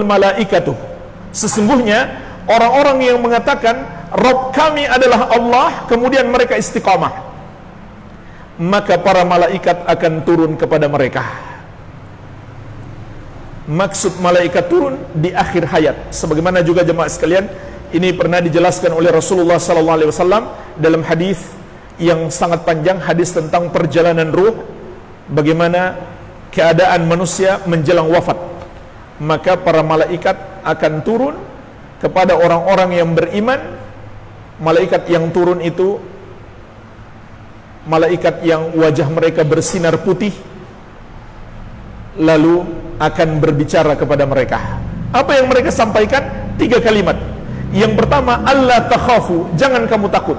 malaikatuh, sesungguhnya orang-orang yang mengatakan Rabb kami adalah Allah, kemudian mereka istiqamah, maka para malaikat akan turun kepada mereka. Maksud malaikat turun di akhir hayat, sebagaimana juga jemaah sekalian ini pernah dijelaskan oleh Rasulullah SAW dalam hadis yang sangat panjang, hadis tentang perjalanan ruh, bagaimana keadaan manusia menjelang wafat. Maka para malaikat akan turun kepada orang-orang yang beriman. Malaikat yang turun itu malaikat yang wajah mereka bersinar putih, lalu akan berbicara kepada mereka. Apa yang mereka sampaikan? 3 kalimat. Yang pertama, alla takhafu, jangan kamu takut.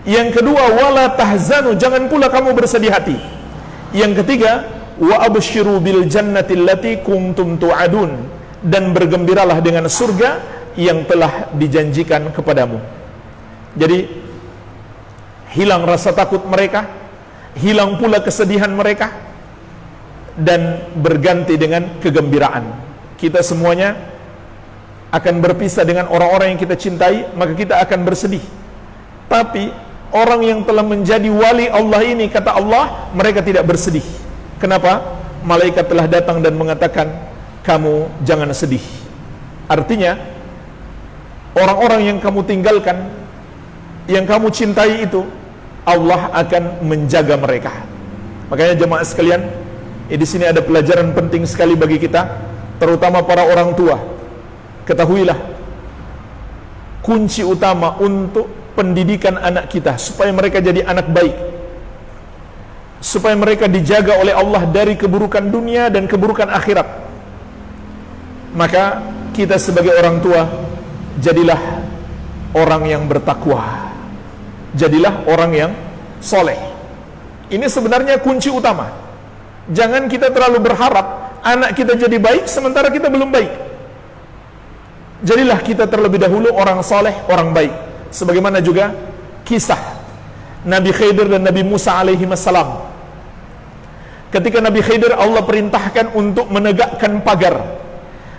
Yang kedua, wala tahzanu, jangan pula kamu bersedih hati. Yang ketiga, wa abshiru bil jannati allati kuntum tu'adun, dan bergembiralah dengan surga yang telah dijanjikan kepadamu. Jadi hilang rasa takut mereka, hilang pula kesedihan mereka, dan berganti dengan kegembiraan. Kita semuanya akan berpisah dengan orang-orang yang kita cintai, maka kita akan bersedih. Tapi orang yang telah menjadi wali Allah ini, kata Allah, mereka tidak bersedih. Kenapa? Malaikat telah datang dan mengatakan, kamu jangan sedih. Artinya orang-orang yang kamu tinggalkan, yang kamu cintai itu, Allah akan menjaga mereka. Makanya jemaah sekalian, di sini ada pelajaran penting sekali bagi kita, terutama para orang tua. Ketahuilah, kunci utama untuk pendidikan anak kita supaya mereka jadi anak baik, supaya mereka dijaga oleh Allah dari keburukan dunia dan keburukan akhirat, maka kita sebagai orang tua jadilah orang yang bertakwa, jadilah orang yang soleh. Ini sebenarnya kunci utama. Jangan kita terlalu berharap anak kita jadi baik sementara kita belum baik. Jadilah kita terlebih dahulu orang soleh, orang baik. Sebagaimana juga kisah Nabi Khidir dan Nabi Musa alaihi wassalam. Ketika Nabi Khidir, Allah perintahkan untuk menegakkan pagar,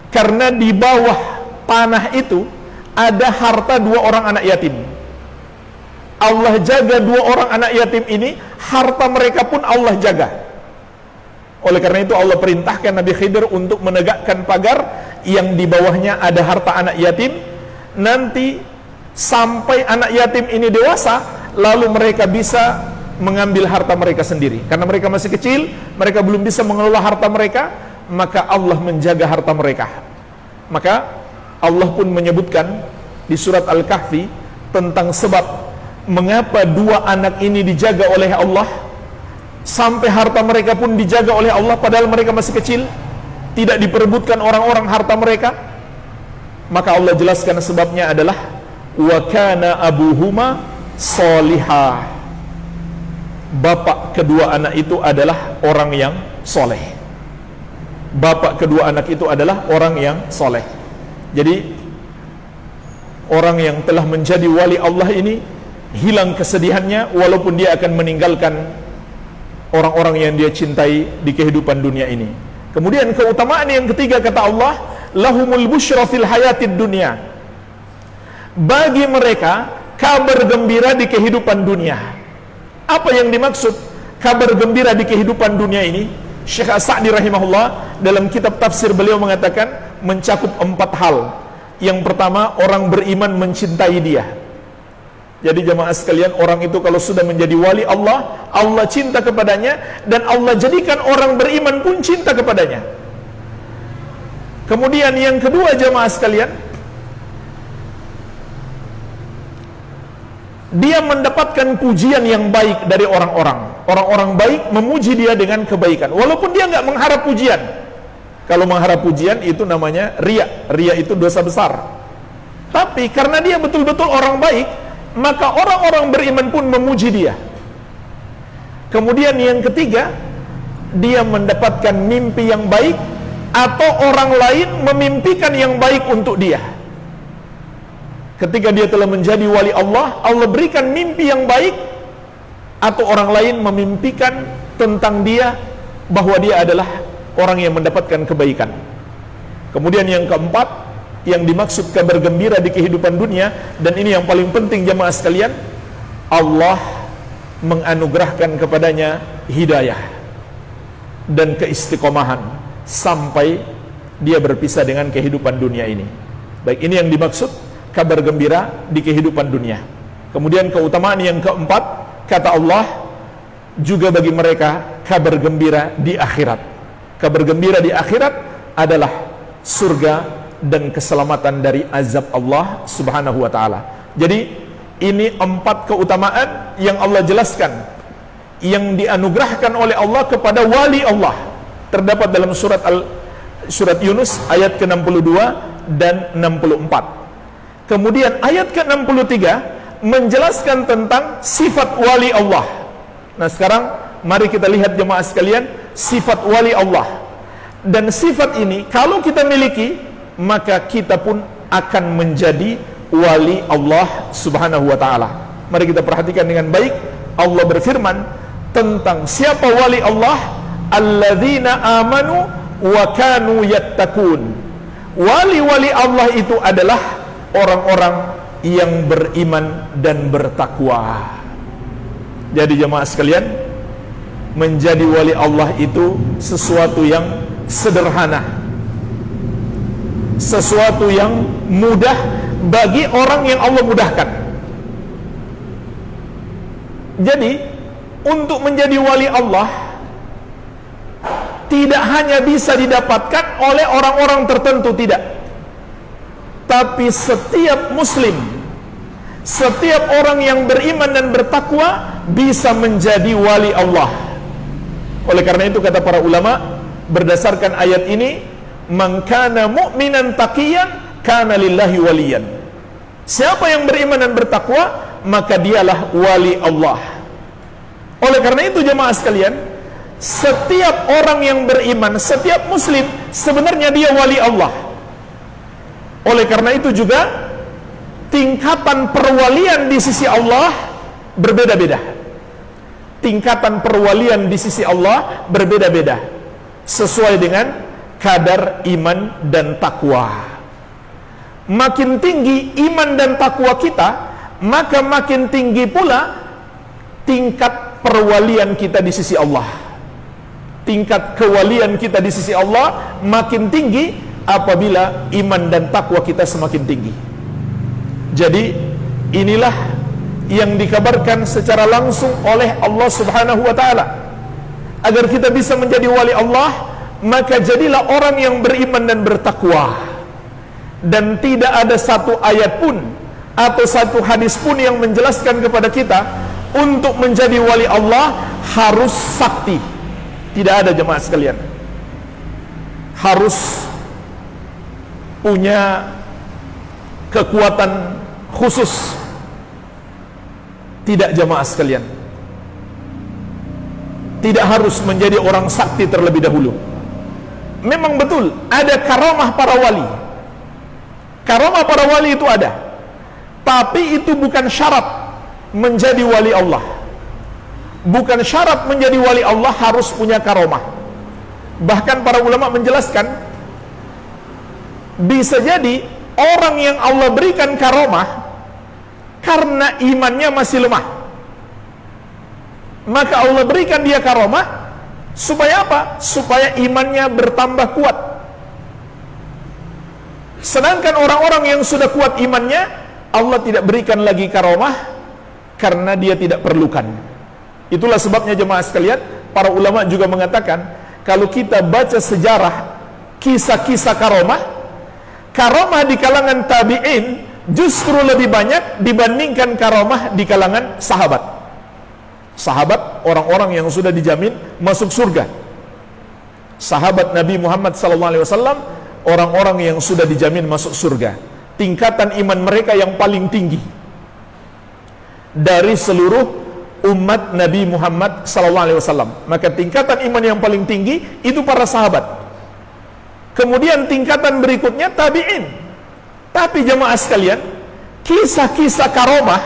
karena di bawah tanah itu ada harta 2 orang anak yatim. Allah jaga 2 orang anak yatim ini, harta mereka pun Allah jaga. Oleh karena itu Allah perintahkan Nabi Khidir untuk menegakkan pagar yang di bawahnya ada harta anak yatim. Nanti sampai anak yatim ini dewasa, lalu mereka bisa mengambil harta mereka sendiri. Karena mereka masih kecil, mereka belum bisa mengelola harta mereka, maka Allah menjaga harta mereka. Maka Allah pun menyebutkan di surat Al-Kahfi tentang sebab mengapa 2 anak ini dijaga oleh Allah, sampai harta mereka pun dijaga oleh Allah padahal mereka masih kecil, tidak diperebutkan orang-orang harta mereka. Maka Allah jelaskan sebabnya adalah wa kana abuhuma solihah, bapak kedua anak itu adalah orang yang soleh. Bapak kedua anak itu adalah orang yang soleh. Jadi orang yang telah menjadi wali Allah ini hilang kesedihannya walaupun dia akan meninggalkan orang-orang yang dia cintai di kehidupan dunia ini. Kemudian keutamaan yang ketiga, kata Allah, lahumul busyra fil hayatid dunya, bagi mereka kabar gembira di kehidupan dunia. Apa yang dimaksud kabar gembira di kehidupan dunia ini? Syekh As-Sa'di rahimahullah dalam kitab tafsir beliau mengatakan mencakup 4 hal. Yang pertama, orang beriman mencintai dia. Jadi jemaah sekalian, orang itu kalau sudah menjadi wali Allah, Allah cinta kepadanya, dan Allah jadikan orang beriman pun cinta kepadanya. Kemudian yang kedua jemaah sekalian, dia mendapatkan pujian yang baik dari orang-orang. Orang-orang baik memuji dia dengan kebaikan, walaupun dia nggak mengharap pujian. Kalau mengharap pujian itu namanya riya. Riya itu dosa besar. Tapi karena dia betul-betul orang baik, maka orang-orang beriman pun memuji dia. Kemudian yang ketiga, dia mendapatkan mimpi yang baik, atau orang lain memimpikan yang baik untuk dia. Ketika dia telah menjadi wali Allah, Allah berikan mimpi yang baik, atau orang lain memimpikan tentang dia bahwa dia adalah orang yang mendapatkan kebaikan. Kemudian yang keempat, yang dimaksud kabar gembira di kehidupan dunia, dan ini yang paling penting jemaah sekalian, Allah menganugerahkan kepadanya hidayah dan keistiqomahan sampai dia berpisah dengan kehidupan dunia ini. Baik, ini yang dimaksud kabar gembira di kehidupan dunia. Kemudian keutamaan yang keempat, kata Allah, juga bagi mereka kabar gembira di akhirat. Kabar gembira di akhirat adalah surga dan keselamatan dari azab Allah subhanahu wa ta'ala. Jadi ini 4 keutamaan yang Allah jelaskan, yang dianugerahkan oleh Allah kepada wali Allah. Terdapat dalam surat Yunus ayat ke-62 dan 64. Kemudian ayat ke-63 menjelaskan tentang sifat wali Allah. Nah sekarang mari kita lihat jemaah sekalian, sifat wali Allah. Dan sifat ini kalau kita miliki, maka kita pun akan menjadi wali Allah subhanahu wa ta'ala. Mari kita perhatikan dengan baik. Allah berfirman tentang siapa wali Allah, alladzina amanu wa kanu yattaqun. Wali-wali Allah itu adalah orang-orang yang beriman dan bertakwa. Jadi jemaah sekalian, menjadi wali Allah itu sesuatu yang sederhana, sesuatu yang mudah bagi orang yang Allah mudahkan. Jadi untuk menjadi wali Allah tidak hanya bisa didapatkan oleh orang-orang tertentu, tidak, tapi setiap muslim, setiap orang yang beriman dan bertakwa bisa menjadi wali Allah. Oleh karena itu kata para ulama, berdasarkan ayat ini, man kana mu'minan taqiyan kana lillahi waliyan. Siapa yang beriman dan bertakwa, maka dialah wali Allah. Oleh karena itu jemaah sekalian, setiap orang yang beriman, setiap muslim sebenarnya dia wali Allah. Oleh karena itu juga tingkatan perwalian di sisi Allah berbeda-beda. Tingkatan perwalian di sisi Allah berbeda-beda sesuai dengan kadar iman dan takwa. Makin tinggi iman dan takwa kita, maka makin tinggi pula tingkat perwalian kita di sisi Allah. Tingkat kewalian kita di sisi Allah makin tinggi apabila iman dan takwa kita semakin tinggi. Jadi inilah yang dikabarkan secara langsung oleh Allah subhanahu wa ta'ala. Agar kita bisa menjadi wali Allah, maka jadilah orang yang beriman dan bertakwa. Dan tidak ada satu ayat pun atau satu hadis pun yang menjelaskan kepada kita untuk menjadi wali Allah harus sakti. Tidak ada jemaah sekalian. Harus punya kekuatan khusus. Tidak jemaah sekalian. Tidak harus menjadi orang sakti terlebih dahulu. Memang betul ada karamah para wali. Karamah para wali itu ada, tapi itu bukan syarat menjadi wali Allah. Bukan syarat menjadi wali Allah harus punya karamah. Bahkan para ulama menjelaskan, bisa jadi orang yang Allah berikan karamah karena imannya masih lemah, maka Allah berikan dia karamah supaya apa? Supaya imannya bertambah kuat. Sedangkan orang-orang yang sudah kuat imannya, Allah tidak berikan lagi karamah karena dia tidak perlukan. Itulah sebabnya jemaah sekalian, para ulama juga mengatakan, kalau kita baca sejarah kisah-kisah karamah di kalangan tabi'in justru lebih banyak dibandingkan karamah di kalangan sahabat. Sahabat, orang-orang yang sudah dijamin masuk surga. Sahabat Nabi Muhammad SAW, orang-orang yang sudah dijamin masuk surga. Tingkatan iman mereka yang paling tinggi dari seluruh umat Nabi Muhammad SAW. Maka tingkatan iman yang paling tinggi itu para sahabat. Kemudian tingkatan berikutnya tabi'in. Tapi jemaah sekalian, kisah-kisah karamah,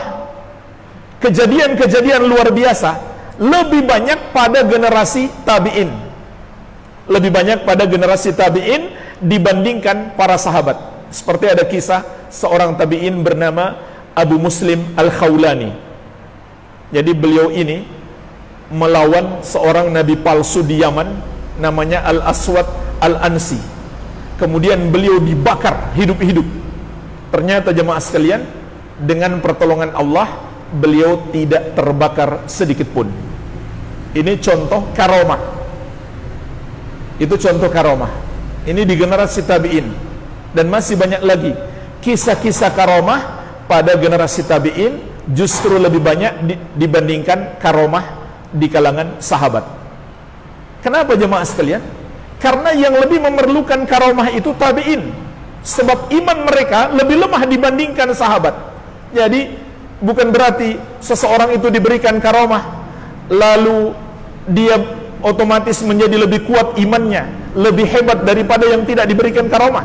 kejadian-kejadian luar biasa lebih banyak pada generasi tabi'in. Lebih banyak pada generasi tabi'in dibandingkan para sahabat. Seperti ada kisah seorang tabi'in bernama Abu Muslim Al-Khawlani. Jadi beliau ini melawan seorang nabi palsu di Yaman namanya Al-Aswad Al-Ansi. Kemudian beliau dibakar hidup-hidup. Ternyata jemaah sekalian, dengan pertolongan Allah beliau tidak terbakar sedikit pun. Ini contoh karomah. Itu contoh karomah. Ini di generasi tabi'in. Dan masih banyak lagi kisah-kisah karomah pada generasi tabi'in, justru lebih banyak dibandingkan karomah di kalangan sahabat. Kenapa jemaah sekalian? Karena yang lebih memerlukan karomah itu tabi'in. Sebab iman mereka lebih lemah dibandingkan sahabat. Jadi bukan berarti seseorang itu diberikan karomah lalu dia otomatis menjadi lebih kuat imannya, lebih hebat daripada yang tidak diberikan karomah.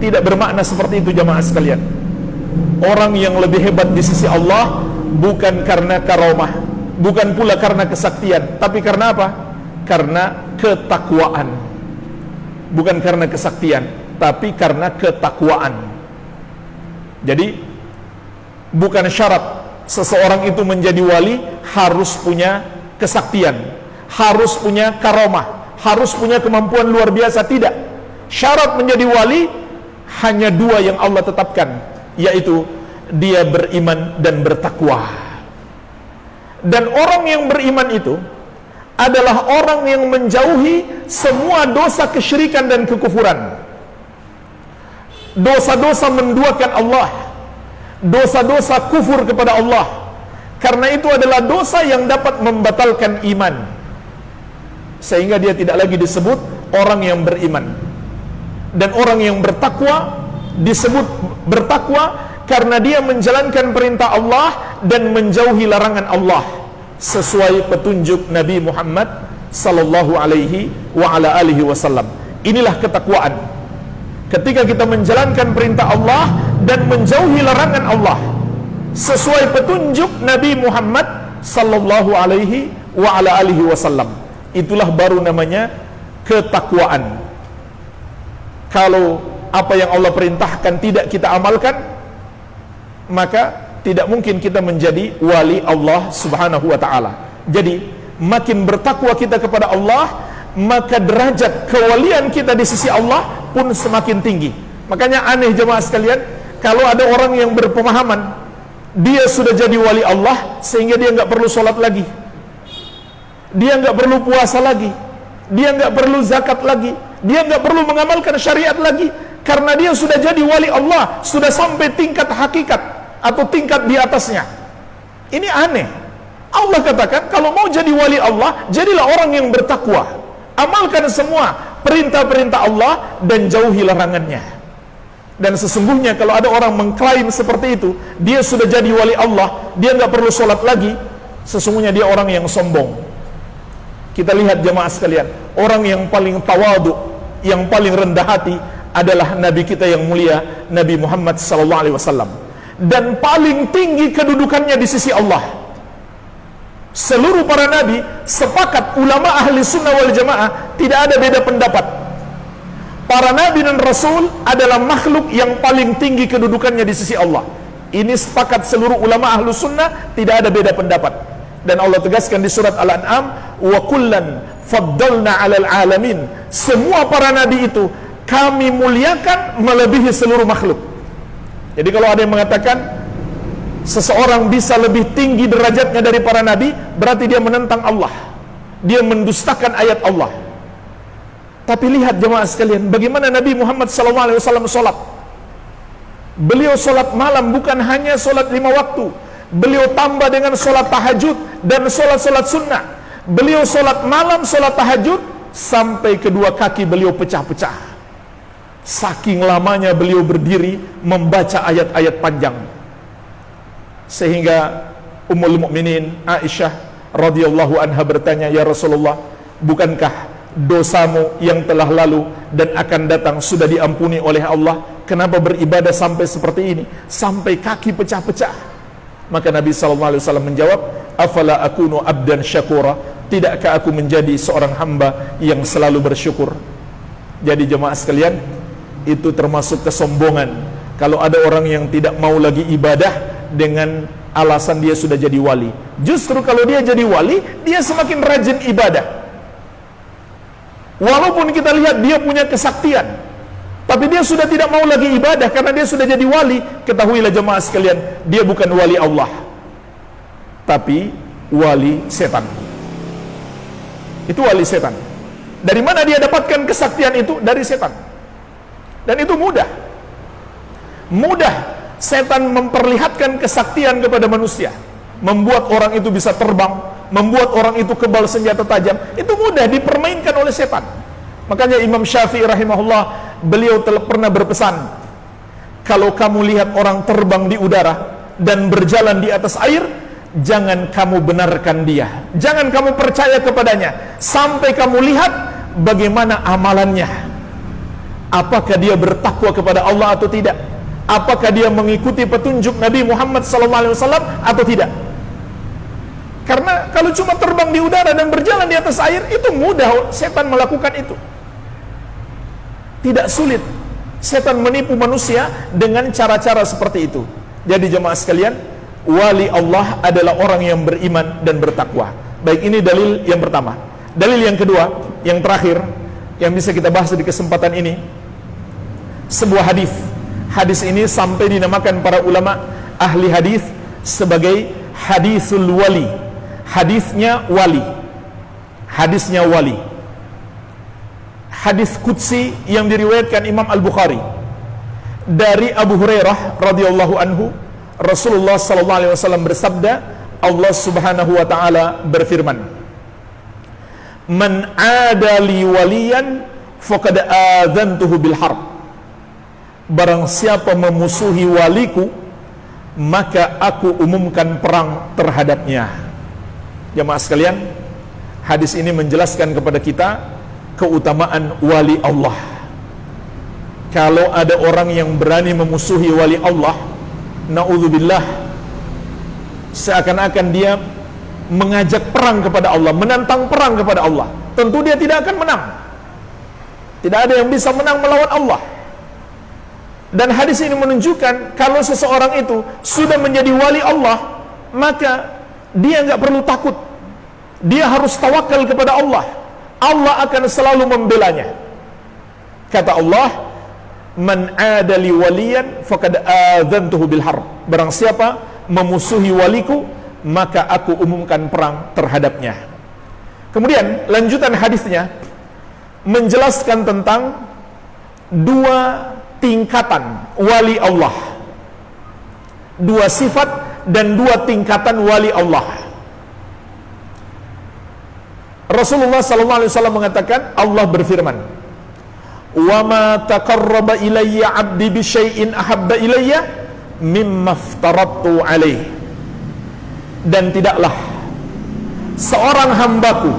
Tidak bermakna seperti itu jamaah sekalian. Orang yang lebih hebat di sisi Allah bukan karena karomah, bukan pula karena kesaktian, tapi karena apa? Karena ketakwaan. Bukan karena kesaktian, tapi karena ketakwaan. Jadi bukan syarat seseorang itu menjadi wali harus punya kesaktian, harus punya karomah, harus punya kemampuan luar biasa. Tidak. Syarat menjadi wali hanya dua yang Allah tetapkan, yaitu dia beriman dan bertakwa. Dan orang yang beriman itu adalah orang yang menjauhi semua dosa kesyirikan dan kekufuran. Dosa-dosa menduakan Allah, dosa-dosa kufur kepada Allah. Karena itu adalah dosa yang dapat membatalkan iman, sehingga dia tidak lagi disebut orang yang beriman. Dan orang yang bertakwa disebut bertakwa karena dia menjalankan perintah Allah dan menjauhi larangan Allah sesuai petunjuk Nabi Muhammad sallallahu alaihi wa ala alihi wasallam. Inilah ketakwaan. Ketika kita menjalankan perintah Allah dan menjauhi larangan Allah sesuai petunjuk Nabi Muhammad sallallahu alaihi wa ala alihi wasallam, itulah baru namanya ketakwaan. Kalau apa yang Allah perintahkan tidak kita amalkan, maka tidak mungkin kita menjadi wali Allah subhanahu wa ta'ala. Jadi makin bertakwa kita kepada Allah, maka derajat kewalian kita di sisi Allah pun semakin tinggi. Makanya aneh jemaah sekalian, kalau ada orang yang berpemahaman dia sudah jadi wali Allah sehingga dia nggak perlu sholat lagi, dia nggak perlu puasa lagi, dia nggak perlu zakat lagi, dia nggak perlu mengamalkan syariat lagi, karena dia sudah jadi wali Allah, sudah sampai tingkat hakikat atau tingkat di atasnya. Ini aneh. Allah katakan kalau mau jadi wali Allah, jadilah orang yang bertakwa, amalkan semua perintah-perintah Allah dan jauhi larangannya. Dan sesungguhnya kalau ada orang mengklaim seperti itu, dia sudah jadi wali Allah, dia nggak perlu sholat lagi, sesungguhnya dia orang yang sombong. Kita lihat jemaah sekalian, orang yang paling tawadu, yang paling rendah hati adalah Nabi kita yang mulia, Nabi Muhammad SAW. Dan paling tinggi kedudukannya di sisi Allah. Seluruh para nabi sepakat, ulama ahli sunnah wal jamaah tidak ada beda pendapat. Para nabi dan rasul adalah makhluk yang paling tinggi kedudukannya di sisi Allah. Ini sepakat seluruh ulama ahli sunnah, tidak ada beda pendapat. Dan Allah tegaskan di surat Al-An'am, wa kullan faddalna 'alal alamin. Semua para nabi itu kami muliakan melebihi seluruh makhluk. Jadi kalau ada yang mengatakan seseorang bisa lebih tinggi derajatnya dari para nabi, berarti dia menentang Allah, dia mendustakan ayat Allah. Tapi lihat jemaah sekalian, bagaimana Nabi Muhammad SAW sholat. Beliau sholat malam, bukan hanya sholat 5 waktu, beliau tambah dengan sholat tahajud dan sholat-sholat sunnah. Beliau sholat malam, sholat tahajud, sampai kedua kaki beliau pecah-pecah. Saking lamanya beliau berdiri membaca ayat-ayat panjang, sehingga Ummul Mukminin Aisyah radhiyallahu anha bertanya, "Ya Rasulullah, bukankah dosamu yang telah lalu dan akan datang sudah diampuni oleh Allah? Kenapa beribadah sampai seperti ini, sampai kaki pecah-pecah?" Maka Nabi SAW menjawab, "Afala akunu abdan syakura? Tidakkah aku menjadi seorang hamba yang selalu bersyukur?" Jadi jemaah sekalian, itu termasuk kesombongan kalau ada orang yang tidak mau lagi ibadah dengan alasan dia sudah jadi wali. Justru kalau dia jadi wali, dia semakin rajin ibadah. Walaupun kita lihat dia punya kesaktian, tapi dia sudah tidak mau lagi ibadah karena dia sudah jadi wali. Ketahuilah jemaah sekalian, dia bukan wali Allah, tapi wali setan. Itu wali setan. Dari mana dia dapatkan kesaktian itu? Dari setan. Dan itu mudah setan memperlihatkan kesaktian kepada manusia, membuat orang itu bisa terbang, membuat orang itu kebal senjata tajam. Itu mudah dipermainkan oleh setan. Makanya Imam Syafi'i rahimahullah, beliau telah pernah berpesan, kalau kamu lihat orang terbang di udara dan berjalan di atas air, jangan kamu benarkan dia, jangan kamu percaya kepadanya sampai kamu lihat bagaimana amalannya. Apakah dia bertakwa kepada Allah atau tidak? Apakah dia mengikuti petunjuk Nabi Muhammad SAW atau tidak? Karena kalau cuma terbang di udara dan berjalan di atas air, itu mudah setan melakukan itu. Tidak sulit setan menipu manusia dengan cara-cara seperti itu. Jadi jemaah sekalian, wali Allah adalah orang yang beriman dan bertakwa. Baik, ini dalil yang pertama. Dalil yang kedua, yang terakhir, yang bisa kita bahas di kesempatan ini, sebuah hadis. Hadis ini sampai dinamakan para ulama ahli hadis sebagai hadisul wali. Hadisnya wali. Hadisnya wali. Hadis qudsi yang diriwayatkan Imam Al-Bukhari dari Abu Hurairah radhiyallahu anhu, Rasulullah sallallahu alaihi wasallam bersabda, Allah Subhanahu wa taala berfirman, "Man 'ada li waliyan faqad adzantuhu bil harb." Barang siapa memusuhi waliku, maka aku umumkan perang terhadapnya. Jemaah sekalian, hadis ini menjelaskan kepada kita keutamaan wali Allah. Kalau ada orang yang berani memusuhi wali Allah, na'udzubillah, seakan-akan dia mengajak perang kepada Allah, menantang perang kepada Allah. Tentu dia tidak akan menang. Tidak ada yang bisa menang melawan Allah. Dan hadis ini menunjukkan kalau seseorang itu sudah menjadi wali Allah, maka dia nggak perlu takut. Dia harus tawakal kepada Allah. Allah akan selalu membelanya. Kata Allah, "Man 'ada li waliyan faqad adzantuhu bil harb." Barang siapa memusuhi waliku, maka aku umumkan perang terhadapnya. Kemudian lanjutan hadisnya menjelaskan tentang dua tingkatan wali Allah, dua sifat dan dua tingkatan wali Allah. Rasulullah sallallahu alaihi wasallam mengatakan, Allah berfirman, "Wa ma taqarraba ilayya 'abdi bi syai'in ahabba ilayya mimma aftaradtu alaihi." Dan tidaklah seorang hambaku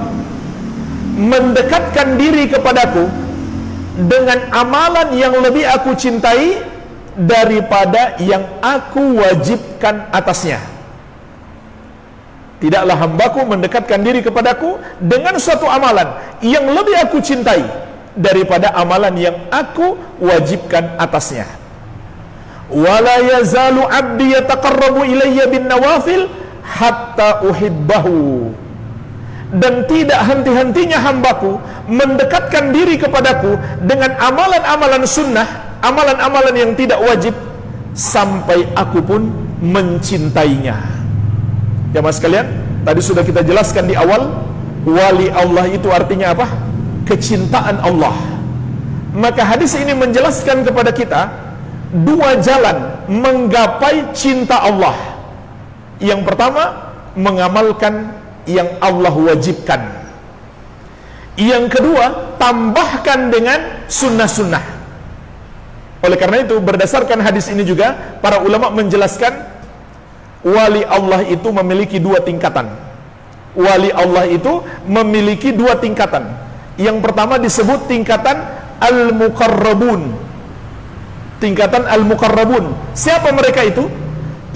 mendekatkan diri kepadaku dengan amalan yang lebih aku cintai daripada yang aku wajibkan atasnya. Tidaklah hambaku mendekatkan diri kepadaku dengan suatu amalan yang lebih aku cintai daripada amalan yang aku wajibkan atasnya. Wala yazalu 'abdi yataqarrabu ilayya bin nawafil hatta uhibbahu. Dan tidak henti-hentinya hambaku mendekatkan diri kepadaku dengan amalan-amalan sunnah, amalan-amalan yang tidak wajib, sampai aku pun mencintainya. Jemaah sekalian, tadi sudah kita jelaskan di awal, wali Allah itu artinya apa? Kecintaan Allah. Maka hadis ini menjelaskan kepada kita dua jalan menggapai cinta Allah. Yang pertama, mengamalkan yang Allah wajibkan. Yang kedua, tambahkan dengan sunnah-sunnah. Oleh karena itu, berdasarkan hadis ini juga, para ulama menjelaskan wali Allah itu memiliki dua tingkatan. Wali Allah itu memiliki dua tingkatan. Yang pertama disebut tingkatan al-muqarrabun. Tingkatan al-muqarrabun. Siapa mereka itu?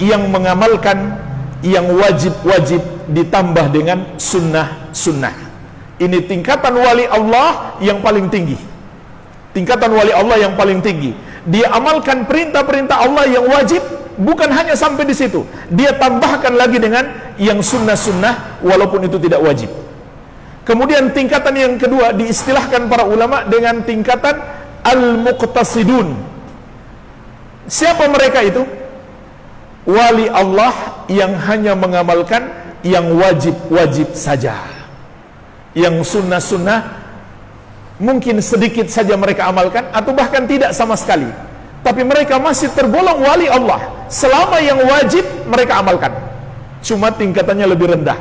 Yang mengamalkan yang wajib-wajib ditambah dengan sunnah-sunnah. Ini tingkatan wali Allah yang paling tinggi. tingkatan wali Allah yang paling tinggi. Dia amalkan perintah-perintah Allah yang wajib, bukan hanya sampai di situ. Dia tambahkan lagi dengan yang sunnah-sunnah walaupun itu tidak wajib. Kemudian tingkatan yang kedua diistilahkan para ulama dengan tingkatan al-muqtasidun. Siapa mereka itu? Wali Allah yang hanya mengamalkan yang wajib-wajib saja. Yang sunnah-sunnah mungkin sedikit saja mereka amalkan atau bahkan tidak sama sekali. Tapi mereka masih tergolong wali Allah selama yang wajib mereka amalkan. Cuma tingkatannya lebih rendah.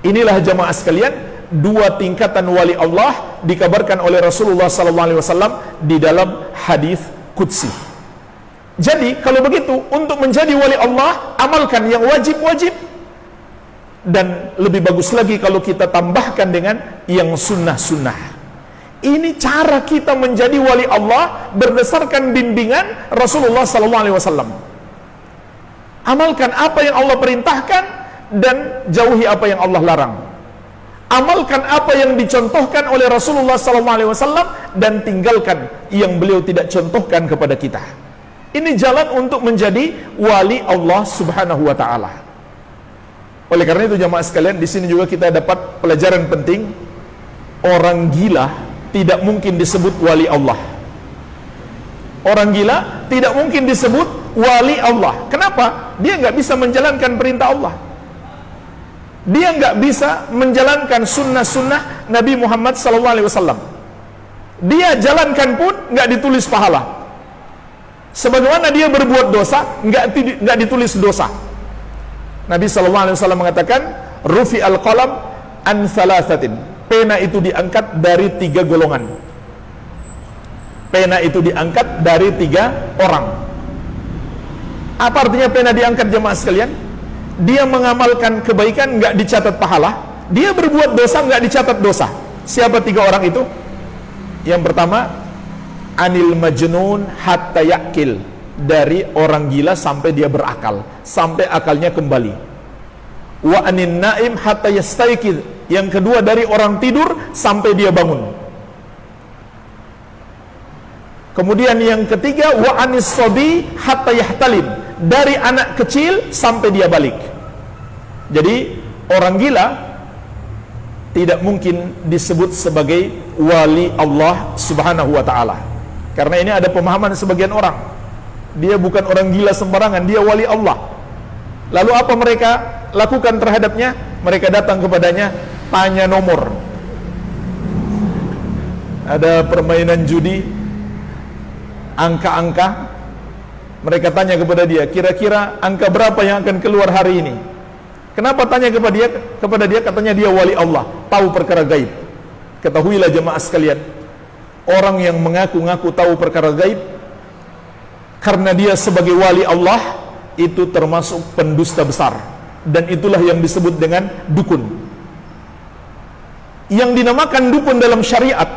Inilah jamaah sekalian, dua tingkatan wali Allah dikabarkan oleh Rasulullah SAW di dalam hadis qudsi. Jadi kalau begitu, untuk menjadi wali Allah, amalkan yang wajib-wajib, dan lebih bagus lagi kalau kita tambahkan dengan yang sunnah-sunnah. Ini cara kita menjadi wali Allah berdasarkan bimbingan Rasulullah SAW. Amalkan apa yang Allah perintahkan dan jauhi apa yang Allah larang. Amalkan apa yang dicontohkan oleh Rasulullah SAW dan tinggalkan yang beliau tidak contohkan kepada kita. Ini jalan untuk menjadi wali Allah Subhanahu wa Ta'ala. Oleh karena itu jamaah sekalian, di sini juga kita dapat pelajaran penting. Orang gila tidak mungkin disebut wali Allah. Orang gila tidak mungkin disebut wali Allah. Kenapa? Dia nggak bisa menjalankan perintah Allah. Dia nggak bisa menjalankan sunnah-sunnah Nabi Muhammad SAW. Dia jalankan pun nggak ditulis pahala. Sebagaimana dia berbuat dosa, nggak ditulis dosa. Nabi SAW mengatakan, rufi al-qalam an thalathatin. Pena itu diangkat dari 3 golongan. Pena itu diangkat dari 3 orang. Apa artinya pena diangkat jemaah sekalian? Dia mengamalkan kebaikan, nggak dicatat pahala. Dia berbuat dosa, nggak dicatat dosa. Siapa 3 orang itu? Yang pertama, anil majnun hatta yakil, dari orang gila sampai dia berakal, sampai akalnya kembali. Wa anin naim hatta yastaykid, yang kedua dari orang tidur sampai dia bangun. Kemudian yang ketiga, wa anis sabi hatta yahtalim, dari anak kecil sampai dia balik. Jadi orang gila tidak mungkin disebut sebagai wali Allah Subhanahu wa Ta'ala. Karena ini ada pemahaman sebagian orang, dia bukan orang gila sembarangan, dia wali Allah. Lalu apa mereka lakukan terhadapnya? Mereka datang kepadanya, tanya nomor. Ada permainan judi, angka-angka. Mereka tanya kepada dia, kira-kira angka berapa yang akan keluar hari ini? Kenapa tanya kepada dia? Katanya dia wali Allah, tahu perkara gaib. Ketahuilah jemaah sekalian, orang yang mengaku-ngaku tahu perkara gaib karena dia sebagai wali Allah, itu termasuk pendusta besar. Dan itulah yang disebut dengan dukun. Yang dinamakan dukun dalam syariat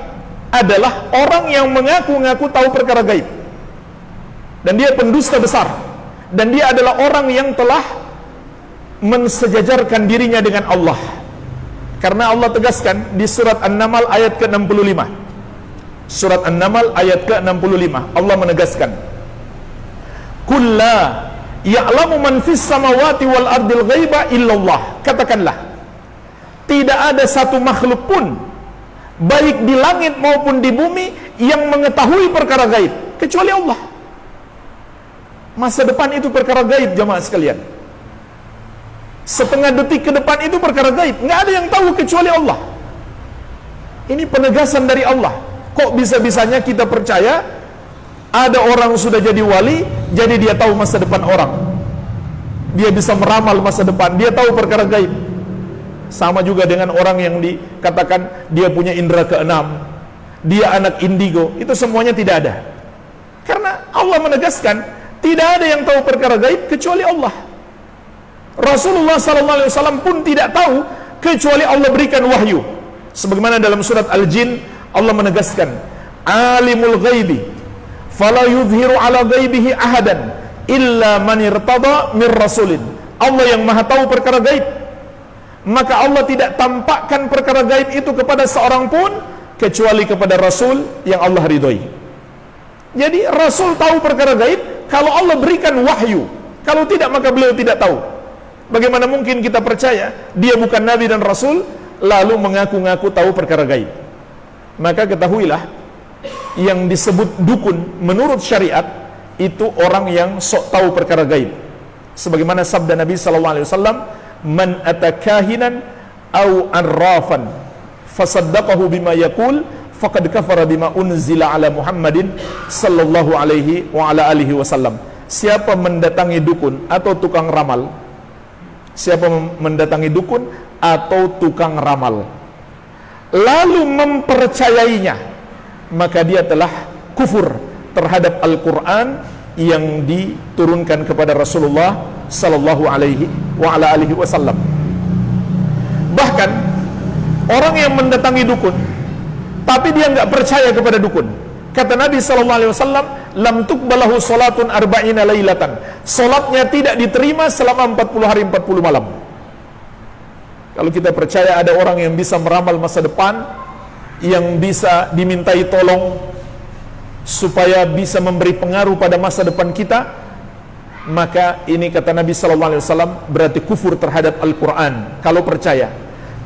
adalah orang yang mengaku-ngaku tahu perkara gaib, dan dia pendusta besar, dan dia adalah orang yang telah mensejajarkan dirinya dengan Allah. Karena Allah tegaskan di surat An-Naml ayat ke-65. Surat An-Naml ayat ke-65, Allah menegaskan, kulla ya'lamu man fis samawati wal ardil ghaiba illallah. Katakanlah, tidak ada satu makhluk pun, baik di langit maupun di bumi, yang mengetahui perkara gaib kecuali Allah. Masa depan itu perkara gaib jamaah sekalian. Setengah detik ke depan itu perkara gaib, nggak ada yang tahu kecuali Allah. Ini penegasan dari Allah. Kok bisa-bisanya kita percaya ada orang sudah jadi wali, jadi dia tahu masa depan orang, dia bisa meramal masa depan, dia tahu perkara gaib. Sama juga dengan orang yang dikatakan dia punya indera keenam, dia anak indigo. Itu semuanya tidak ada. Karena Allah menegaskan, tidak ada yang tahu perkara gaib kecuali Allah. Rasulullah SAW pun tidak tahu kecuali Allah berikan wahyu. Sebagaimana dalam surat Al-Jin, Allah menegaskan, alimul ghaibi fala yudhiru ala ghaibihi ahadan illa man irtada mir rasulin. Allah yang maha tahu perkara gaib, maka Allah tidak tampakkan perkara gaib itu kepada seorang pun kecuali kepada Rasul yang Allah ridhoi. Jadi Rasul tahu perkara gaib kalau Allah berikan wahyu. Kalau tidak, maka beliau tidak tahu. Bagaimana mungkin kita percaya dia bukan Nabi dan Rasul lalu mengaku-ngaku tahu perkara gaib? Maka ketahuilah, yang disebut dukun menurut syariat itu orang yang sok tahu perkara gaib. Sebagaimana sabda Nabi SAW, man atakahinan au arrafan fasaddaqahu bima yaqul faqad kafara bima unzila ala Muhammadin sallallahu alaihi wa ala alihi wasallam. Siapa mendatangi dukun atau tukang ramal, siapa mendatangi dukun atau tukang ramal lalu mempercayainya, maka dia telah kufur terhadap Al-Quran yang diturunkan kepada Rasulullah sallallahu alaihi wa ala alihi wasallam. Bahkan orang yang mendatangi dukun tapi dia enggak percaya kepada dukun, kata Nabi sallallahu alaihi wasallam, lam tuqbalahu salatun arba'ina lailatan. Salatnya tidak diterima selama 40 hari 40 malam. Kalau kita percaya ada orang yang bisa meramal masa depan, yang bisa dimintai tolong supaya bisa memberi pengaruh pada masa depan kita, maka ini kata Nabi sallallahu alaihi wasallam berarti kufur terhadap Al-Qur'an kalau percaya.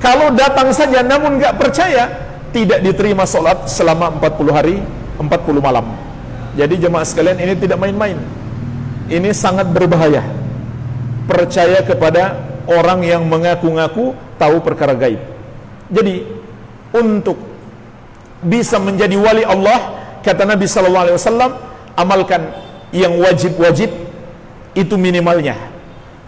Kalau datang saja namun enggak percaya, tidak diterima salat selama 40 hari 40 malam. Jadi jemaah sekalian, ini tidak main-main. Ini sangat berbahaya. Percaya kepada orang yang mengaku-ngaku tahu perkara gaib. Jadi untuk bisa menjadi wali Allah, kata Nabi sallallahu alaihi wasallam, amalkan yang wajib-wajib itu minimalnya.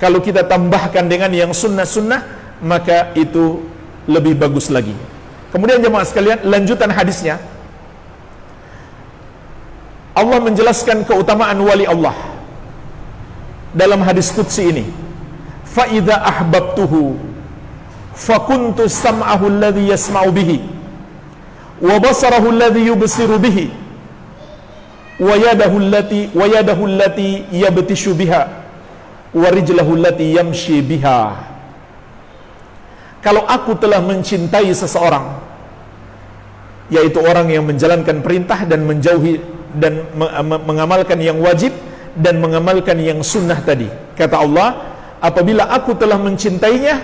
Kalau kita tambahkan dengan yang sunnah-sunnah, maka itu lebih bagus lagi. Kemudian jemaah sekalian, lanjutan hadisnya, Allah menjelaskan keutamaan wali Allah dalam hadis qudsi ini. Fa idza ahbabtuhu fakuntu sam'ahu alladhi yasma'u bihi wa basarahu alladhi yubsiru bihi wa yadahu allati yabtishu biha wa rijlahu allati yamshi biha. Kalau aku telah mencintai seseorang, yaitu orang yang menjalankan perintah dan menjauhi dan mengamalkan yang wajib dan mengamalkan yang sunnah tadi, kata Allah, apabila aku telah mencintainya,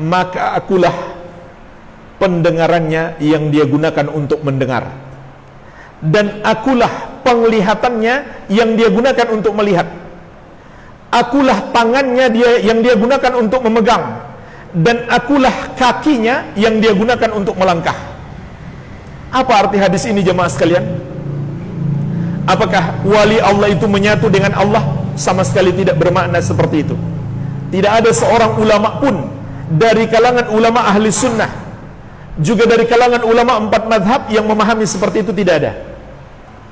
maka akulah pendengarannya yang dia gunakan untuk mendengar, dan akulah penglihatannya yang dia gunakan untuk melihat, akulah tangannya yang dia gunakan untuk memegang, dan akulah kakinya yang dia gunakan untuk melangkah. Apa arti hadis ini jemaah sekalian? Apakah wali Allah itu menyatu dengan Allah? Sama sekali tidak bermakna seperti itu. Tidak ada seorang ulama pun dari kalangan ulama ahli sunnah, juga dari kalangan ulama 4 madhab yang memahami seperti itu. Tidak ada.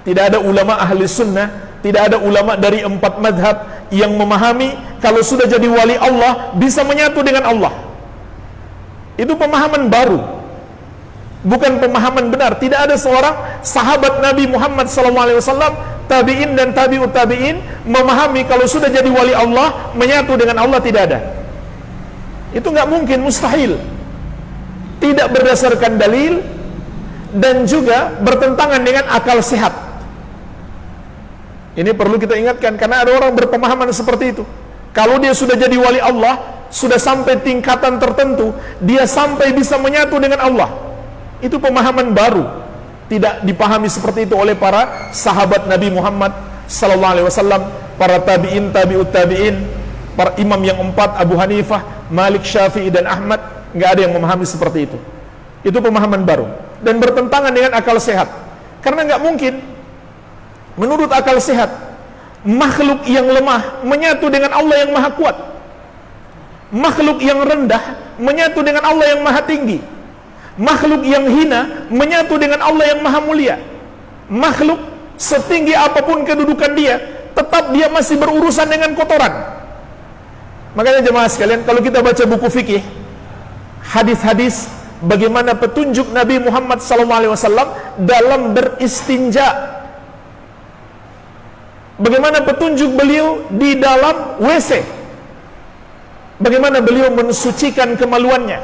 Tidak ada ulama ahli sunnah, tidak ada ulama dari 4 madhab yang memahami kalau sudah jadi wali Allah bisa menyatu dengan Allah. Itu pemahaman baru, bukan pemahaman benar. Tidak ada seorang sahabat Nabi Muhammad SAW, tabi'in dan tabi'ut tabi'in memahami kalau sudah jadi wali Allah menyatu dengan Allah. Tidak ada. Itu nggak mungkin, mustahil. Tidak berdasarkan dalil dan juga bertentangan dengan akal sehat. Ini perlu kita ingatkan, karena ada orang berpemahaman seperti itu. Kalau dia sudah jadi wali Allah, sudah sampai tingkatan tertentu, dia sampai bisa menyatu dengan Allah. Itu pemahaman baru, tidak dipahami seperti itu oleh para sahabat Nabi Muhammad sallallahu alaihi wasallam, para tabi'in, tabi'ut tabi'in, para imam yang 4, Abu Hanifah, Malik, Syafi'i dan Ahmad. Nggak ada yang memahami seperti itu. Itu pemahaman baru dan bertentangan dengan akal sehat. Karena nggak mungkin menurut akal sehat makhluk yang lemah menyatu dengan Allah yang maha kuat, makhluk yang rendah menyatu dengan Allah yang maha tinggi, makhluk yang hina menyatu dengan Allah yang maha mulia. Makhluk setinggi apapun kedudukan dia, tetap dia masih berurusan dengan kotoran. Makanya jemaah sekalian, kalau kita baca buku fikih, hadis-hadis bagaimana petunjuk Nabi Muhammad SAW dalam beristinja, bagaimana petunjuk beliau di dalam WC, bagaimana beliau mensucikan kemaluannya.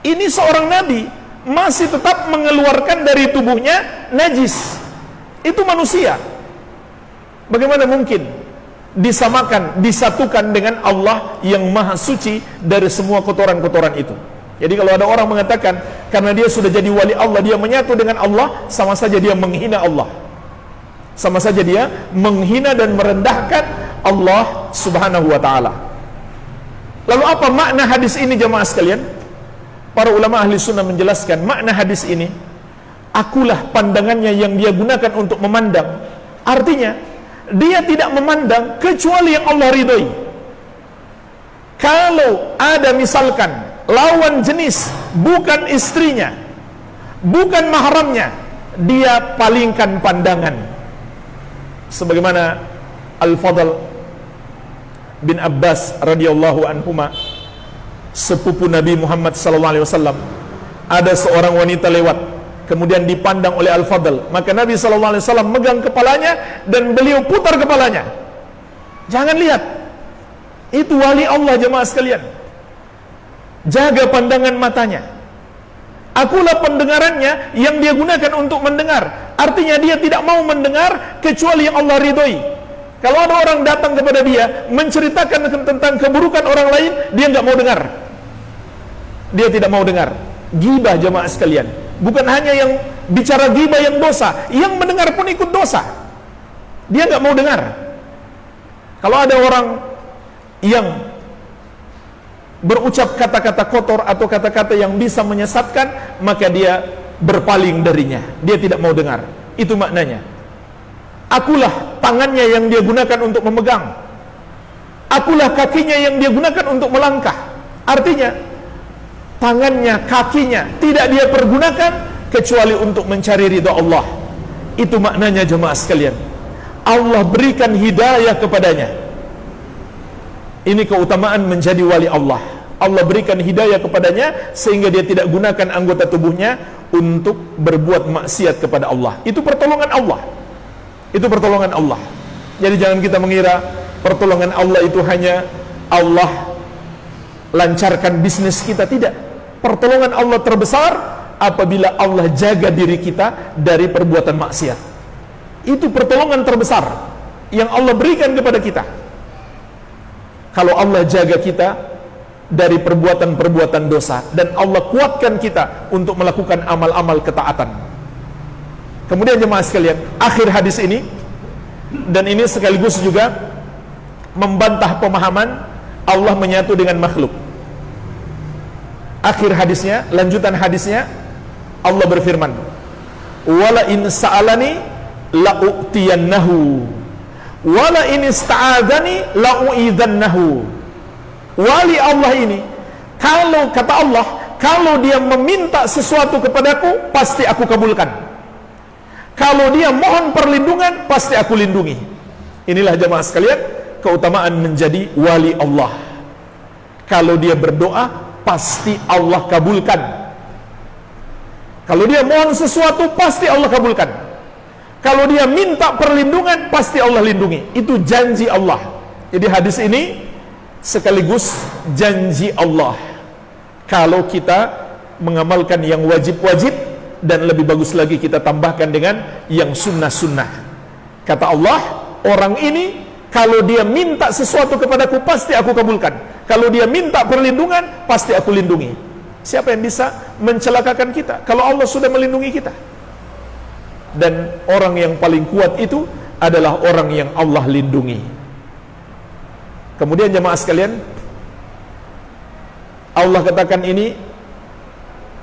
Ini seorang Nabi masih tetap mengeluarkan dari tubuhnya najis. Itu manusia. Bagaimana mungkin disamakan, disatukan dengan Allah yang maha suci dari semua kotoran-kotoran itu? Jadi kalau ada orang mengatakan karena dia sudah jadi wali Allah, dia menyatu dengan Allah, sama saja dia menghina Allah. Sama saja dia menghina dan merendahkan Allah Subhanahu wa ta'ala. Lalu apa makna hadis ini jemaah sekalian? Para ulama ahli sunnah menjelaskan makna hadis ini, akulah pandangannya yang dia gunakan untuk memandang. Artinya dia tidak memandang kecuali yang Allah ridhoi. Kalau ada misalkan lawan jenis bukan istrinya, bukan mahramnya, dia palingkan pandangan. Sebagaimana Al-Fadl bin Abbas radhiyallahu anhuma, sepupu Nabi Muhammad SAW, ada seorang wanita lewat, kemudian dipandang oleh Al-Fadl, maka Nabi SAW megang kepalanya dan beliau putar kepalanya. Jangan lihat, itu wali Allah jemaah sekalian. Jaga pandangan matanya. Akulah pendengarannya yang dia gunakan untuk mendengar. Artinya dia tidak mau mendengar kecuali yang Allah ridhoi. Kalau ada orang datang kepada dia menceritakan tentang keburukan orang lain, dia nggak mau dengar. Dia tidak mau dengar. Ghibah jemaah sekalian. Bukan hanya yang bicara ghibah yang dosa, yang mendengar pun ikut dosa. Dia nggak mau dengar. Kalau ada orang yang berucap kata-kata kotor atau kata-kata yang bisa menyesatkan, maka dia berpaling darinya. Dia tidak mau dengar. Itu maknanya. Akulah tangannya yang dia gunakan untuk memegang. Akulah kakinya yang dia gunakan untuk melangkah. Artinya tangannya, kakinya tidak dia pergunakan kecuali untuk mencari ridha Allah. Itu maknanya jemaah sekalian. Allah berikan hidayah kepadanya. Ini keutamaan menjadi wali Allah. Allah berikan hidayah kepadanya sehingga dia tidak gunakan anggota tubuhnya untuk berbuat maksiat kepada Allah. Itu pertolongan Allah. Itu pertolongan Allah. Jadi jangan kita mengira pertolongan Allah itu hanya Allah lancarkan bisnis kita. Tidak. Pertolongan Allah terbesar apabila Allah jaga diri kita dari perbuatan maksiat. Itu pertolongan terbesar yang Allah berikan kepada kita. Kalau Allah jaga kita dari perbuatan-perbuatan dosa dan Allah kuatkan kita untuk melakukan amal-amal ketaatan. Kemudian jemaah sekalian, akhir hadis ini, dan ini sekaligus juga membantah pemahaman Allah menyatu dengan makhluk. Akhir hadisnya, lanjutan hadisnya, Allah berfirman, "Wala in sa'alani la'u'tiyannahu, wala in ista'adzani la'u'idzannahu." Wali Allah ini, kalau kata Allah, kalau dia meminta sesuatu kepadaku, pasti aku kabulkan. Kalau dia mohon perlindungan, pasti aku lindungi. Inilah jemaah sekalian, keutamaan menjadi wali Allah. Kalau dia berdoa, pasti Allah kabulkan. Kalau dia mohon sesuatu, pasti Allah kabulkan. Kalau dia minta perlindungan, pasti Allah lindungi. Itu janji Allah. Jadi hadis ini sekaligus janji Allah. Kalau kita mengamalkan yang wajib-wajib, dan lebih bagus lagi kita tambahkan dengan yang sunnah-sunnah. Kata Allah, orang ini kalau dia minta sesuatu kepadaku, pasti aku kabulkan. Kalau dia minta perlindungan, pasti aku lindungi. Siapa yang bisa mencelakakan kita kalau Allah sudah melindungi kita? Dan orang yang paling kuat itu adalah orang yang Allah lindungi. Kemudian jemaah sekalian, Allah katakan ini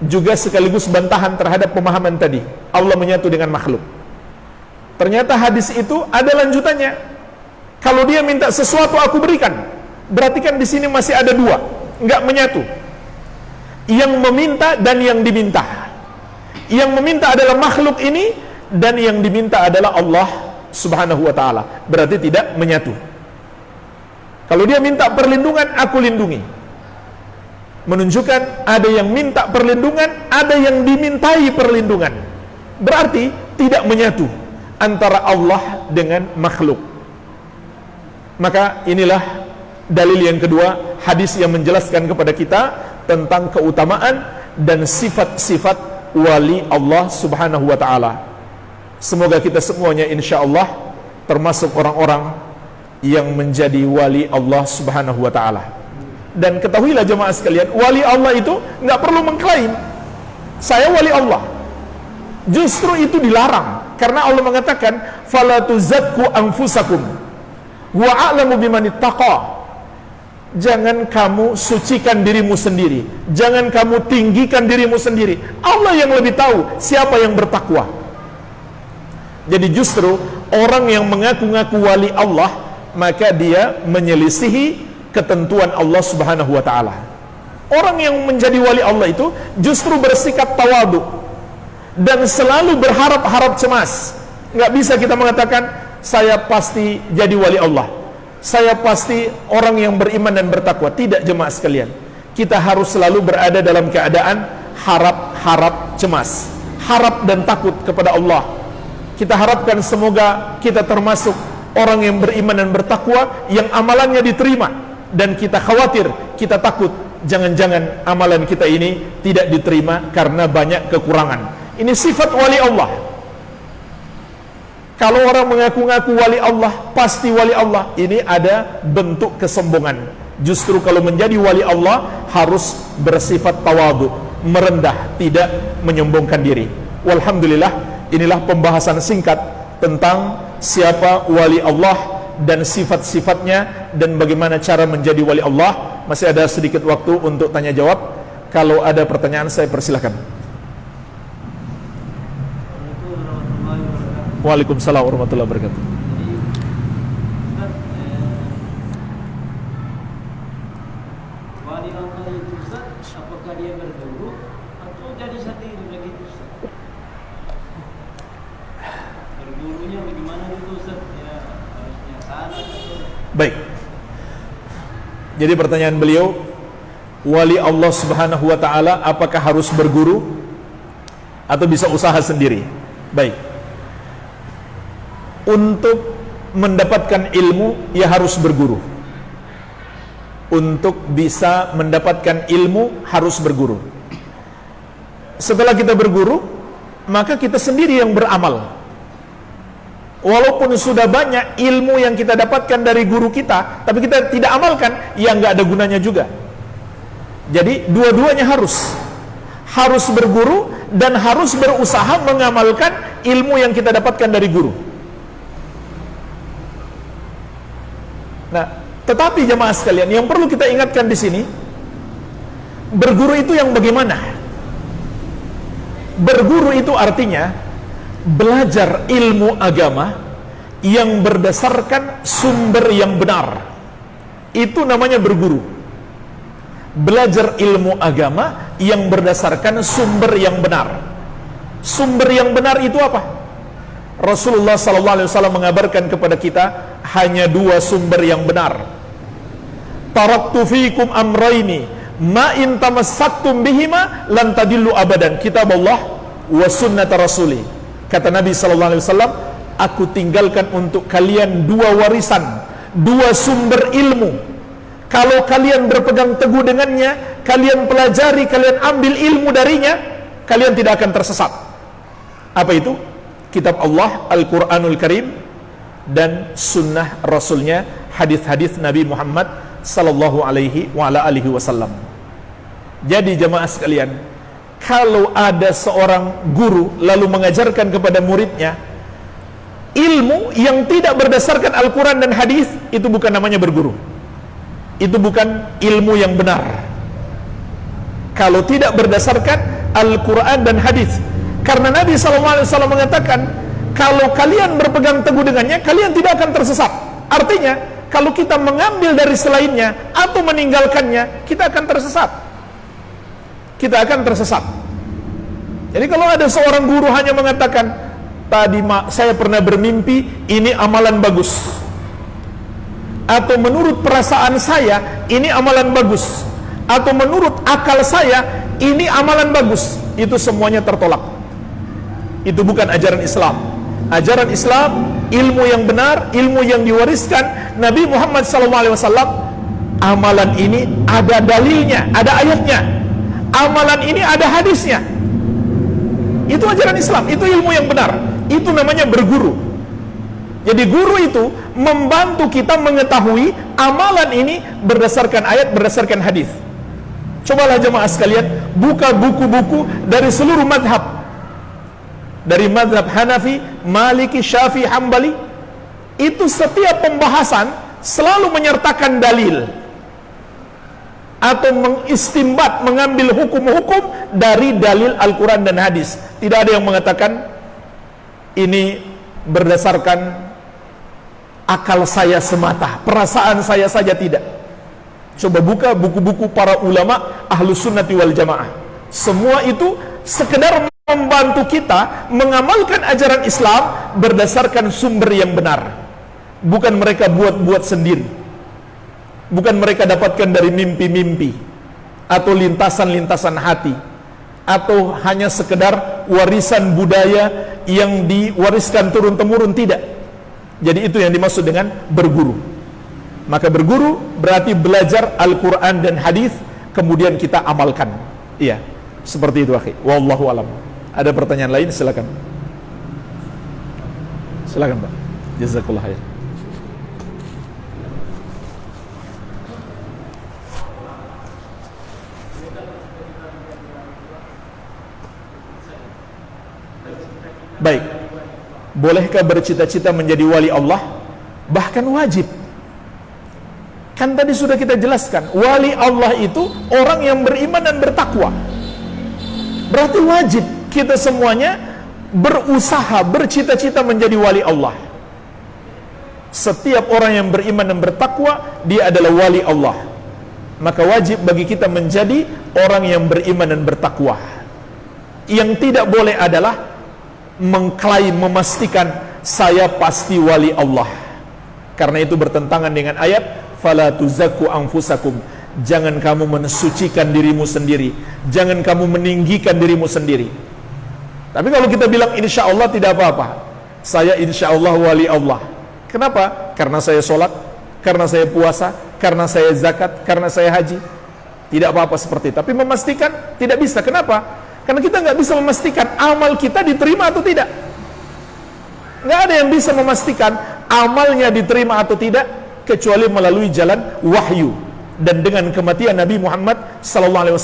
juga sekaligus bantahan terhadap pemahaman tadi, Allah menyatu dengan makhluk. Ternyata hadis itu ada lanjutannya. Kalau dia minta sesuatu aku berikan, berarti kan di sini masih ada dua, enggak menyatu. Yang meminta dan yang diminta. Yang meminta adalah makhluk ini, dan yang diminta adalah Allah Subhanahu wa ta'ala. Berarti tidak menyatu. Kalau dia minta perlindungan, aku lindungi. Menunjukkan ada yang minta perlindungan, ada yang dimintai perlindungan. Berarti tidak menyatu antara Allah dengan makhluk. Maka inilah dalil yang kedua, hadis yang menjelaskan kepada kita tentang keutamaan dan sifat-sifat wali Allah subhanahu wa ta'ala. Semoga kita semuanya insya Allah termasuk orang-orang yang menjadi wali Allah subhanahu wa ta'ala. Dan ketahuilah jemaah sekalian, wali Allah itu nggak perlu mengklaim saya wali Allah. Justru itu dilarang, karena Allah mengatakan fala tuzakku anfusakum wa a'lamu bimanittaqa. Jangan kamu sucikan dirimu sendiri, jangan kamu tinggikan dirimu sendiri. Allah yang lebih tahu siapa yang bertakwa. Jadi justru orang yang mengaku-ngaku wali Allah, maka dia menyelisihi ketentuan Allah subhanahu wa ta'ala. Orang yang menjadi wali Allah itu justru bersikap tawadu dan selalu berharap-harap cemas. Nggak bisa kita mengatakan saya pasti jadi wali Allah, saya pasti orang yang beriman dan bertakwa. Tidak jemaah sekalian, kita harus selalu berada dalam keadaan harap-harap cemas, harap dan takut kepada Allah. Kita harapkan semoga kita termasuk orang yang beriman dan bertakwa, yang amalannya diterima. Dan kita khawatir, kita takut, jangan-jangan amalan kita ini tidak diterima karena banyak kekurangan. Ini sifat wali Allah. Kalau orang mengaku-ngaku wali Allah, pasti wali Allah, ini ada bentuk kesombongan. Justru kalau menjadi wali Allah harus bersifat tawadu, merendah, tidak menyombongkan diri. Walhamdulillah, inilah pembahasan singkat tentang siapa wali Allah dan sifat-sifatnya dan bagaimana cara menjadi wali Allah. Masih ada sedikit waktu untuk tanya jawab. Kalau ada pertanyaan saya persilahkan. Waalaikumsalam warahmatullahi wabarakatuh. Wali Allah itu Ustaz, apakah dia berguru atau jadi sendiri begitu Ustaz? Bergurunya bagaimana itu Ustaz? Ya harusnya sana atau... Baik. Jadi pertanyaan beliau, wali Allah subhanahu wa ta'ala apakah harus berguru atau bisa usaha sendiri? Baik. Untuk mendapatkan ilmu, ya harus berguru. Untuk bisa mendapatkan ilmu, harus berguru. Setelah kita berguru, maka kita sendiri yang beramal. Walaupun sudah banyak ilmu yang kita dapatkan dari guru kita, tapi kita tidak amalkan, ya nggak ada gunanya juga. Jadi dua-duanya harus berguru dan harus berusaha mengamalkan ilmu yang kita dapatkan dari guru. Nah, tetapi jemaah sekalian, yang perlu kita ingatkan di sini, berguru itu yang bagaimana? Berguru itu artinya belajar ilmu agama yang berdasarkan sumber yang benar. Itu namanya berguru. Belajar ilmu agama yang berdasarkan sumber yang benar. Sumber yang benar itu apa? Rasulullah SAW mengabarkan kepada kita hanya dua sumber yang benar. Taraktu fikum amraini ma in tamassaktum bihima lan tadillu abadan, kitab Allah wa sunnat rasuli. Kata Nabi SAW, aku tinggalkan untuk kalian dua warisan, dua sumber ilmu. Kalau kalian berpegang teguh dengannya, kalian pelajari, kalian ambil ilmu darinya, kalian tidak akan tersesat. Apa itu? Kitab Allah, Al-Quranul Karim, dan sunnah Rasulnya, hadis-hadis Nabi Muhammad sallallahu alaihi wasallam. Jadi jemaah sekalian, kalau ada seorang guru lalu mengajarkan kepada muridnya ilmu yang tidak berdasarkan Al-Quran dan hadis, itu bukan namanya berguru. Itu bukan ilmu yang benar. Kalau tidak berdasarkan Al-Quran dan hadis. Karena Nabi SAW mengatakan, kalau kalian berpegang teguh dengannya, kalian tidak akan tersesat. Artinya, kalau kita mengambil dari selainnya atau meninggalkannya, kita akan tersesat. Kita akan tersesat. Jadi kalau ada seorang guru hanya mengatakan, tadi saya pernah bermimpi, ini amalan bagus. Atau menurut perasaan saya, ini amalan bagus. Atau menurut akal saya, ini amalan bagus. Itu semuanya tertolak. Itu bukan ajaran Islam. Ajaran Islam, ilmu yang benar, ilmu yang diwariskan Nabi Muhammad SAW. Amalan ini ada dalilnya, ada ayatnya. Amalan ini ada hadisnya. Itu ajaran Islam, itu ilmu yang benar. Itu namanya berguru. Jadi guru itu membantu kita mengetahui amalan ini berdasarkan ayat, berdasarkan hadis. Cobalah jemaah sekalian, buka buku-buku dari seluruh madhab, dari madhab Hanafi, Maliki, Syafi'i, Hambali. Itu setiap pembahasan selalu menyertakan dalil atau mengistimbat, mengambil hukum-hukum dari dalil Al-Quran dan hadis. Tidak ada yang mengatakan ini berdasarkan akal saya semata, perasaan saya saja, tidak. Coba buka buku-buku para ulama Ahlus Sunnati wal Jamaah. Semua itu sekedar membantu kita mengamalkan ajaran Islam berdasarkan sumber yang benar. Bukan mereka buat-buat sendiri, bukan mereka dapatkan dari mimpi-mimpi atau lintasan-lintasan hati, atau hanya sekedar warisan budaya yang diwariskan turun-temurun. Tidak. Jadi itu yang dimaksud dengan berguru. Maka berguru berarti belajar Al-Quran dan hadis, kemudian kita amalkan. Iya, seperti itu akhi. Wallahu alam. Ada pertanyaan lain? Silakan. Silakan Pak. Jazakallah khair. Baik, bolehkah bercita-cita menjadi wali Allah? Bahkan wajib. Kan tadi sudah kita jelaskan, wali Allah itu orang yang beriman dan bertakwa. Berarti wajib kita semuanya berusaha, bercita-cita menjadi wali Allah. Setiap orang yang beriman dan bertakwa, dia adalah wali Allah. Maka wajib bagi kita menjadi orang yang beriman dan bertakwa. Yang tidak boleh adalah mengklaim, memastikan saya pasti wali Allah, karena itu bertentangan dengan ayat fala tuzakku anfusakum. Jangan kamu mensucikan dirimu sendiri, jangan kamu meninggikan dirimu sendiri. Tapi kalau kita bilang insya Allah, tidak apa-apa, saya insya Allah wali Allah. Kenapa? Karena saya sholat, karena saya puasa, karena saya zakat, karena saya haji. Tidak apa-apa seperti itu. Tapi memastikan tidak bisa. Kenapa? Karena kita nggak bisa memastikan amal kita diterima atau tidak. Nggak ada yang bisa memastikan amalnya diterima atau tidak kecuali melalui jalan wahyu. Dan dengan kematian Nabi Muhammad SAW,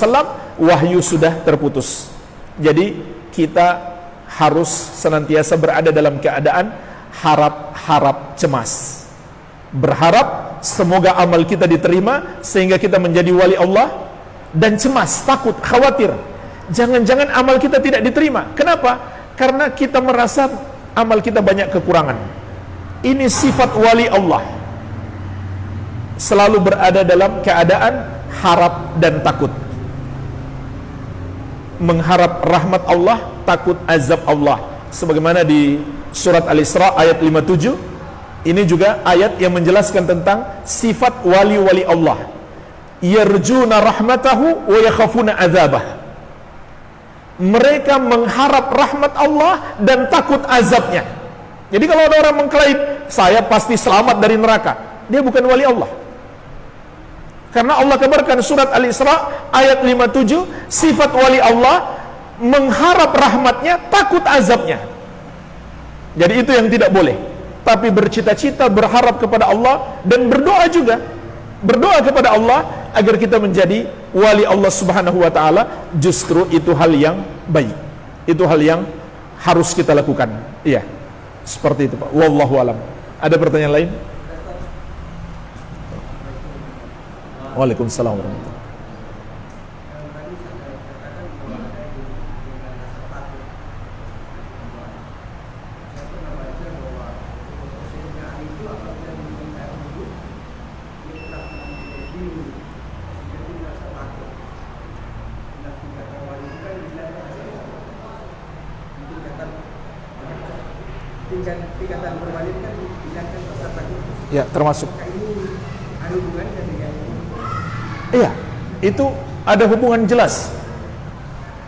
wahyu sudah terputus. Jadi kita harus senantiasa berada dalam keadaan harap-harap cemas, berharap semoga amal kita diterima sehingga kita menjadi wali Allah, dan cemas, takut, khawatir jangan-jangan amal kita tidak diterima. Kenapa? Karena kita merasa amal kita banyak kekurangan. Ini sifat wali Allah, selalu berada dalam keadaan harap dan takut, mengharap rahmat Allah, takut azab Allah. Sebagaimana di surat Al-Isra ayat 57, ini juga ayat yang menjelaskan tentang sifat wali-wali Allah. Yarjuna rahmatahu wa yakhafuna azabah. Mereka mengharap rahmat Allah dan takut azabnya. Jadi kalau ada orang mengklaim saya pasti selamat dari neraka, dia bukan wali Allah. Karena Allah kabarkan surat Al-Isra ayat 57, sifat wali Allah mengharap rahmatnya, takut azabnya. Jadi itu yang tidak boleh. Tapi bercita-cita, berharap kepada Allah, dan berdoa juga. Berdoa kepada Allah agar kita menjadi wali Allah Subhanahu wa ta'ala. Justru itu hal yang baik, itu hal yang harus kita lakukan. Iya, seperti itu Pak. Wallahu alam. Ada pertanyaan lain? Waalaikumsalam warahmatullahi wabarakatuh. Tingkatan berwali kan hilangkan rasa takut. Ya, termasuk. Ini ada hubungannya dengan Iya, itu ada hubungan jelas.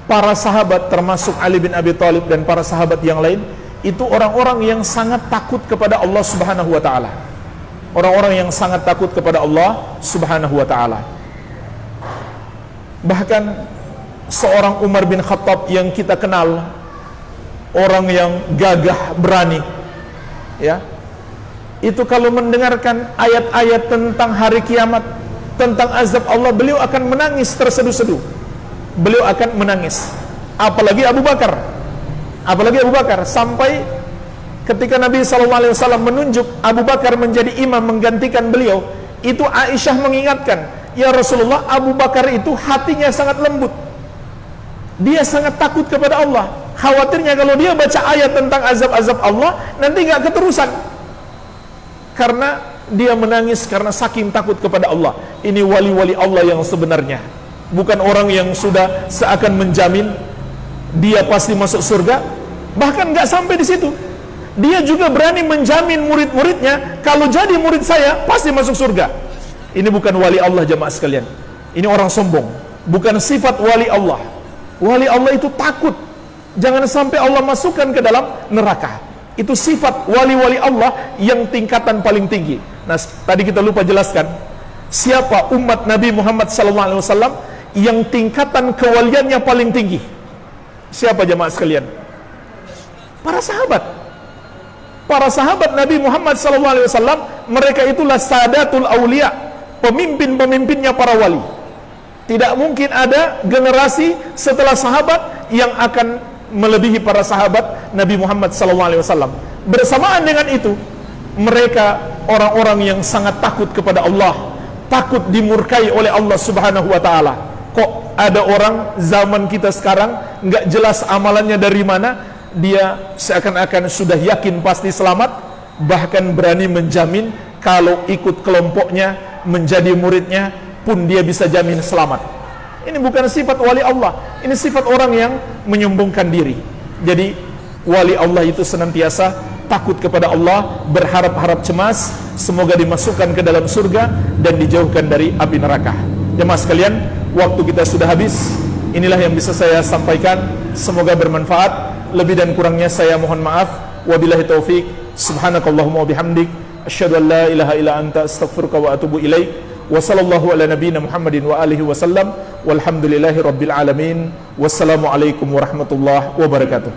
Para sahabat termasuk Ali bin Abi Thalib dan para sahabat yang lain, itu orang-orang yang sangat takut kepada Allah Subhanahu wa ta'ala. Orang-orang yang sangat takut kepada Allah Subhanahu wa ta'ala. Bahkan seorang Umar bin Khattab yang kita kenal orang yang gagah berani, ya, itu kalau mendengarkan ayat-ayat tentang hari kiamat, tentang azab Allah, beliau akan menangis terseduh-seduh. Beliau akan menangis. Apalagi Abu Bakar, sampai ketika Nabi SAW menunjuk Abu Bakar menjadi imam menggantikan beliau, itu Aisyah mengingatkan, ya Rasulullah, Abu Bakar itu hatinya sangat lembut, dia sangat takut kepada Allah. Khawatirnya kalau dia baca ayat tentang azab-azab Allah, nanti gak keterusan, karena dia menangis karena saking takut kepada Allah. Ini wali-wali Allah yang sebenarnya, bukan orang yang sudah seakan menjamin dia pasti masuk surga. Bahkan gak sampai di situ, dia juga berani menjamin murid-muridnya, kalau jadi murid saya pasti masuk surga. Ini bukan wali Allah jamaah sekalian, ini orang sombong, bukan sifat wali Allah. Wali Allah itu takut jangan sampai Allah masukkan ke dalam neraka. Itu sifat wali-wali Allah yang tingkatan paling tinggi. Nah, tadi kita lupa jelaskan, siapa umat Nabi Muhammad SAW yang tingkatan kewaliannya paling tinggi? Siapa jamaah sekalian? Para sahabat. Para sahabat Nabi Muhammad SAW, mereka itulah sadatul aulia, pemimpin-pemimpinnya para wali. Tidak mungkin ada generasi setelah sahabat yang akan melebihi para sahabat Nabi Muhammad SAW. Bersamaan dengan itu, mereka orang-orang yang sangat takut kepada Allah, takut dimurkai oleh Allah Subhanahu wa Ta'ala. Kok ada orang zaman kita sekarang nggak jelas amalannya dari mana, dia seakan-akan sudah yakin pasti selamat, bahkan berani menjamin kalau ikut kelompoknya menjadi muridnya pun dia bisa jamin selamat. Ini bukan sifat wali Allah, ini sifat orang yang menyombongkan diri. Jadi wali Allah itu senantiasa takut kepada Allah, berharap-harap cemas semoga dimasukkan ke dalam surga dan dijauhkan dari api neraka. Jemaah sekalian, waktu kita sudah habis. Inilah yang bisa saya sampaikan, semoga bermanfaat. Lebih dan kurangnya saya mohon maaf. Wabillahi taufik. Subhanakallahumma wabihamdik, asyhadu an la ilaha illa anta, astaghfiruka wa atubu ilaik. Wa sallallahu ala nabiyyina Muhammadin wa alihi wasallam. Walhamdulillahi rabbil alamin. Wassalamualaikum warahmatullahi wabarakatuh.